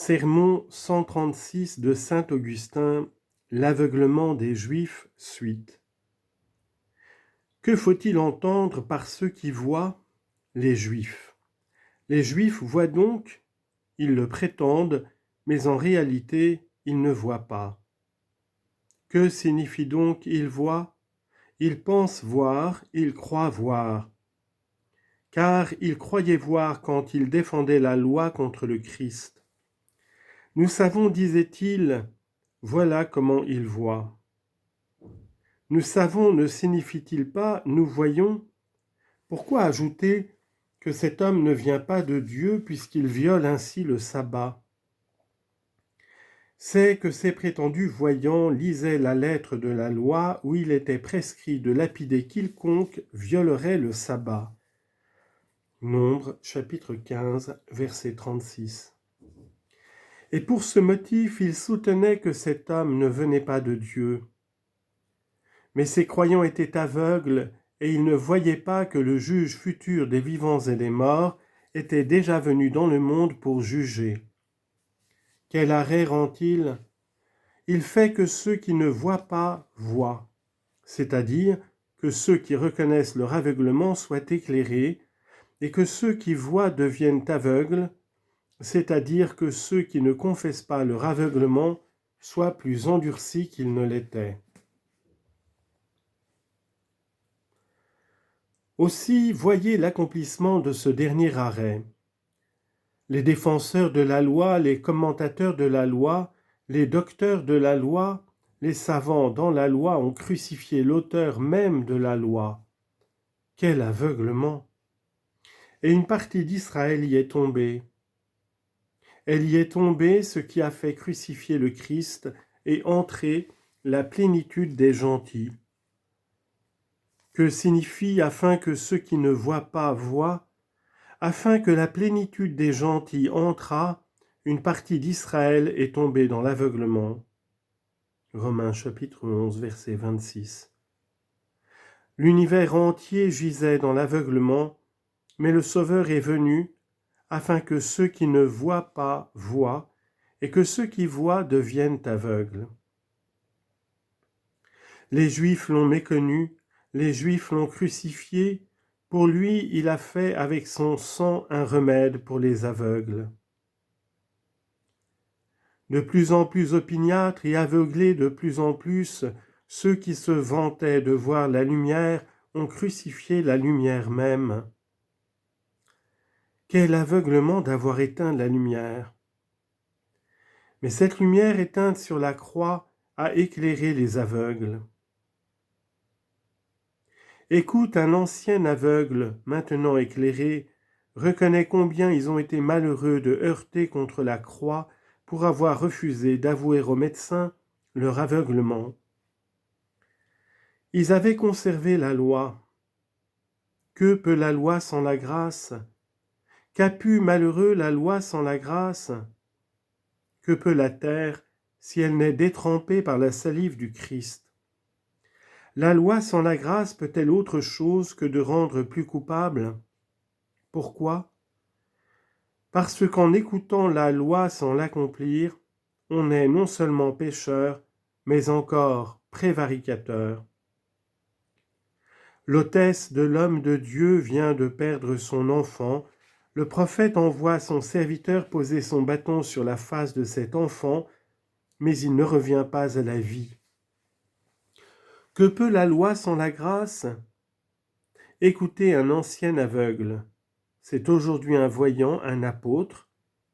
Sermon 136 de saint Augustin, l'aveuglement des Juifs, suite. Que faut-il entendre par ceux qui voient? Les Juifs. Les Juifs voient donc, ils le prétendent, mais en réalité, ils ne voient pas. Que signifie donc ils voient? Ils pensent voir, ils croient voir. Car ils croyaient voir quand ils défendaient la loi contre le Christ. Nous savons, disait-il, voilà comment ils voient. Nous savons ne signifie-t-il pas nous voyons? Pourquoi ajouter que cet homme ne vient pas de Dieu puisqu'il viole ainsi le sabbat? C'est que ces prétendus voyants lisaient la lettre de la loi où il était prescrit de lapider quiconque violerait le sabbat. Nombre, chapitre 15, verset 36. Et pour ce motif, ils soutenaient que cet homme ne venait pas de Dieu. Mais ces croyants étaient aveugles et ils ne voyaient pas que le juge futur des vivants et des morts était déjà venu dans le monde pour juger. Quel arrêt rend-il? Il fait que ceux qui ne voient pas voient, c'est-à-dire que ceux qui reconnaissent leur aveuglement soient éclairés et que ceux qui voient deviennent aveugles, c'est-à-dire que ceux qui ne confessent pas leur aveuglement soient plus endurcis qu'ils ne l'étaient. Aussi, voyez l'accomplissement de ce dernier arrêt. Les défenseurs de la loi, les commentateurs de la loi, les docteurs de la loi, les savants dans la loi ont crucifié l'auteur même de la loi. Quel aveuglement! Et une partie d'Israël y est tombée. Elle y est tombée, ce qui a fait crucifier le Christ et entrer la plénitude des gentils. Que signifie afin que ceux qui ne voient pas voient, afin que la plénitude des gentils entrât, une partie d'Israël est tombée dans l'aveuglement. Romains chapitre 11, verset 26. L'univers entier gisait dans l'aveuglement, mais le Sauveur est venu, afin que ceux qui ne voient pas voient, et que ceux qui voient deviennent aveugles. Les Juifs l'ont méconnu, les Juifs l'ont crucifié, pour lui il a fait avec son sang un remède pour les aveugles. De plus en plus opiniâtres et aveuglés de plus en plus, ceux qui se vantaient de voir la lumière ont crucifié la lumière même. Quel aveuglement d'avoir éteint la lumière! Mais cette lumière éteinte sur la croix a éclairé les aveugles. Écoute, un ancien aveugle, maintenant éclairé, reconnaît combien ils ont été malheureux de heurter contre la croix pour avoir refusé d'avouer aux médecins leur aveuglement. Ils avaient conservé la loi. Que peut la loi sans la grâce? Qu'a pu, malheureux, la loi sans la grâce? Que peut la terre si elle n'est détrempée par la salive du Christ? La loi sans la grâce peut-elle autre chose que de rendre plus coupable? Pourquoi? Parce qu'en écoutant la loi sans l'accomplir, on est non seulement pécheur, mais encore prévaricateur. L'hôtesse de l'homme de Dieu vient de perdre son enfant. Le prophète envoie son serviteur poser son bâton sur la face de cet enfant, mais il ne revient pas à la vie. Que peut la loi sans la grâce? Écoutez un ancien aveugle. C'est aujourd'hui un voyant, un apôtre.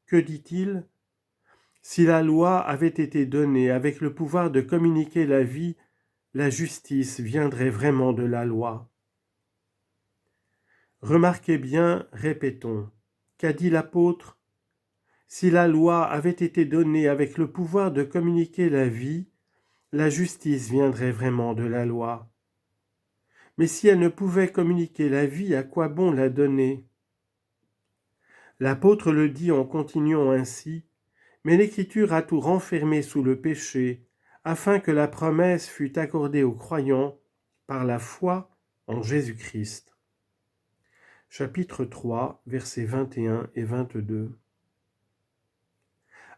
Que dit-il? Si la loi avait été donnée avec le pouvoir de communiquer la vie, la justice viendrait vraiment de la loi. Remarquez bien, répétons, qu'a dit l'apôtre? Si la loi avait été donnée avec le pouvoir de communiquer la vie, la justice viendrait vraiment de la loi. Mais si elle ne pouvait communiquer la vie, à quoi bon la donner? L'apôtre le dit en continuant ainsi, mais l'Écriture a tout renfermé sous le péché, afin que la promesse fût accordée aux croyants par la foi en Jésus-Christ. Chapitre 3, versets 21 et 22.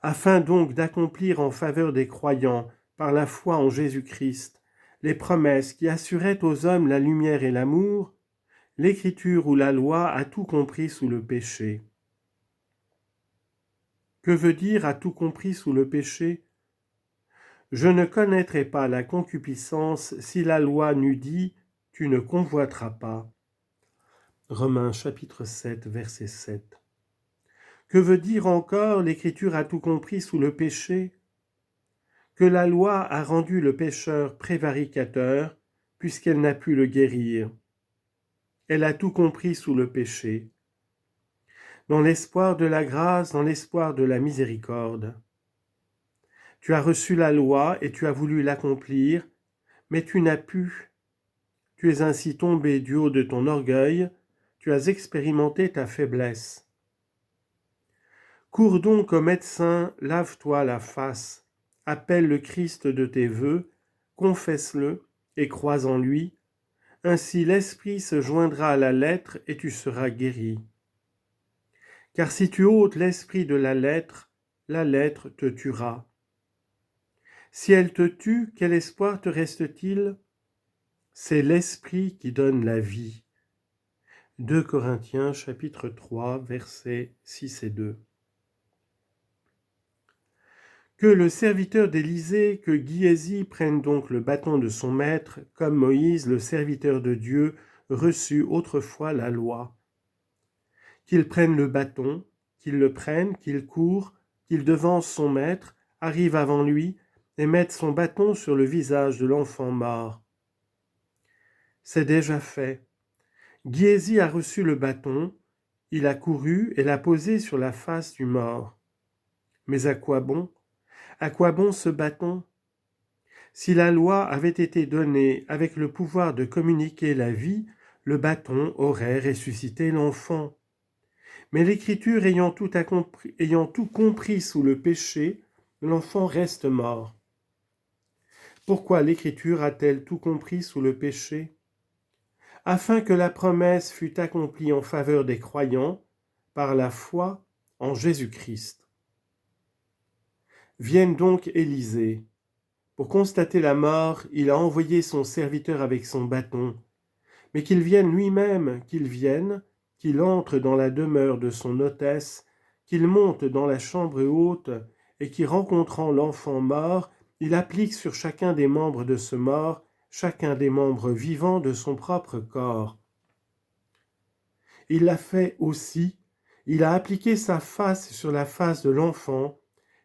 afin donc d'accomplir en faveur des croyants, par la foi en Jésus-Christ, les promesses qui assuraient aux hommes la lumière et l'amour, l'Écriture ou la loi a tout compris sous le péché. Que veut dire a tout compris sous le péché ? Je ne connaîtrai pas la concupiscence si la loi n'eût dit « tu ne convoiteras pas ». Romains chapitre 7, verset 7. Que veut dire encore l'Écriture a tout compris sous le péché ? Que la loi a rendu le pécheur prévaricateur, puisqu'elle n'a pu le guérir. Elle a tout compris sous le péché. Dans l'espoir de la grâce, dans l'espoir de la miséricorde. Tu as reçu la loi et tu as voulu l'accomplir, mais tu n'as pu. Tu es ainsi tombé du haut de ton orgueil, tu as expérimenté ta faiblesse. Cours donc au médecin, lave-toi la face, appelle le Christ de tes vœux, confesse-le et crois en lui, ainsi l'esprit se joindra à la lettre et tu seras guéri. Car si tu ôtes l'esprit de la lettre te tuera. Si elle te tue, quel espoir te reste-t-il ? C'est l'esprit qui donne la vie. 2 Corinthiens chapitre 3 versets 6 et 2. Que le serviteur d'Élysée, que Giézy prenne donc le bâton de son maître, comme Moïse, le serviteur de Dieu, reçut autrefois la loi. Qu'il prenne le bâton, qu'il le prenne, qu'il court, qu'il devance son maître, arrive avant lui, et mette son bâton sur le visage de l'enfant mort. C'est déjà fait. Giézy a reçu le bâton, il a couru et l'a posé sur la face du mort. Mais à quoi bon ? À quoi bon ce bâton ? Si la loi avait été donnée avec le pouvoir de communiquer la vie, le bâton aurait ressuscité l'enfant. Mais l'Écriture ayant tout compris sous le péché, l'enfant reste mort. Pourquoi l'Écriture a-t-elle tout compris sous le péché ? Afin que la promesse fût accomplie en faveur des croyants, par la foi en Jésus-Christ. Vienne donc Élisée. Pour constater la mort, il a envoyé son serviteur avec son bâton. Mais qu'il vienne lui-même, qu'il entre dans la demeure de son hôtesse, qu'il monte dans la chambre haute, et qui, rencontrant l'enfant mort, il applique sur chacun des membres de ce mort, chacun des membres vivants de son propre corps. Il l'a fait aussi, il a appliqué sa face sur la face de l'enfant,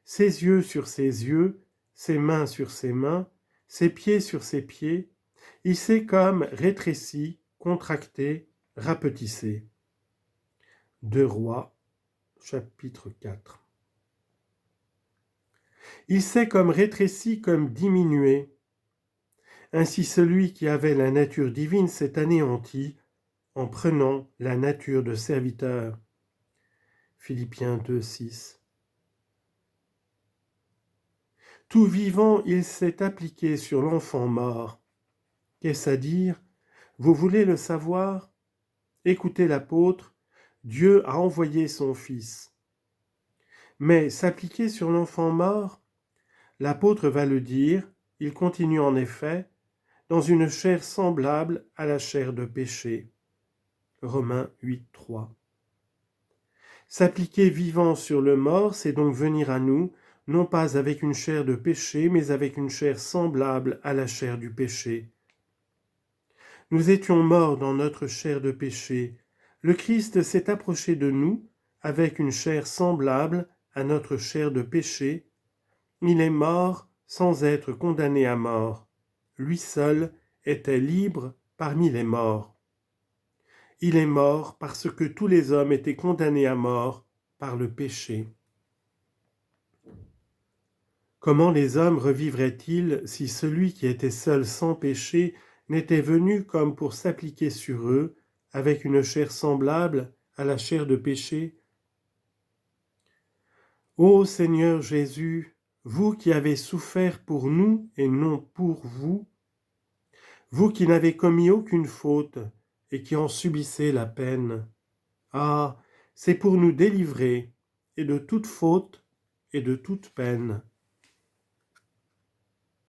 ses yeux sur ses yeux, ses mains sur ses mains, ses pieds sur ses pieds. Il s'est comme rétréci, contracté, rapetissé. 2 Rois, chapitre 4. Il s'est comme rétréci, comme diminué. Ainsi celui qui avait la nature divine s'est anéanti en prenant la nature de serviteur. Philippiens 2, 6. Tout vivant, il s'est appliqué sur l'enfant mort. Qu'est-ce à dire ? Vous voulez le savoir ? Écoutez l'apôtre, Dieu a envoyé son Fils. Mais s'appliquer sur l'enfant mort, l'apôtre va le dire, il continue en effet, dans une chair semblable à la chair de péché. Romains 8, 3. S'appliquer vivant sur le mort, c'est donc venir à nous, non pas avec une chair de péché, mais avec une chair semblable à la chair du péché. Nous étions morts dans notre chair de péché. Le Christ s'est approché de nous avec une chair semblable à notre chair de péché. Il est mort sans être condamné à mort. Lui seul était libre parmi les morts. Il est mort parce que tous les hommes étaient condamnés à mort par le péché. Comment les hommes revivraient-ils si celui qui était seul sans péché n'était venu comme pour s'appliquer sur eux avec une chair semblable à la chair de péché ? Ô Seigneur Jésus, vous qui avez souffert pour nous et non pour vous, vous qui n'avez commis aucune faute et qui en subissez la peine, ah, c'est pour nous délivrer et de toute faute et de toute peine.